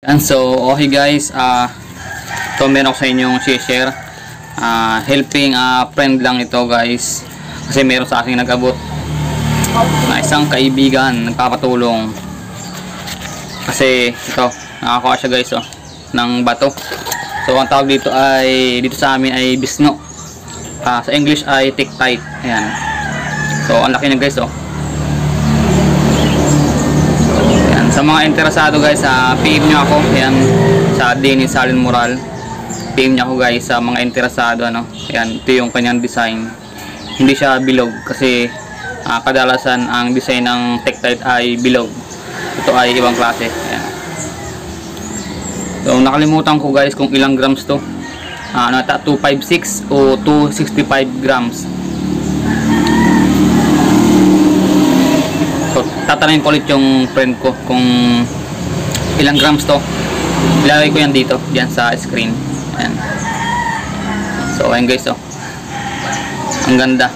And so, okay guys, ito meron ko sa inyong share. Helping friend lang ito guys. Kasi meron sa akin nag-abot na isang kaibigan nagpapatulong. Kasi ito, nakakuha siya guys ng bato. So, ang tawag dito sa amin ay bisno. Sa English ay tiktite. Ayan. So, ang laki na guys Sa mga interesado guys, PM nyo ako. Ayan, sa Dennis Salin Moral. PM nyo ako guys sa mga interesado. Ayan, ito yung kanyang design. Hindi siya bilog kasi kadalasan ang design ng tiktite ay bilog. Ito ay ibang klase. Ayan. So, nakalimutan ko guys kung ilang grams to. 256 o 265 grams. So, tatanungin ko ulit yung friend ko kung ilang grams to. Ilagay ko yan dito, diyan sa screen. Ayan. So, ayan guys ang ganda.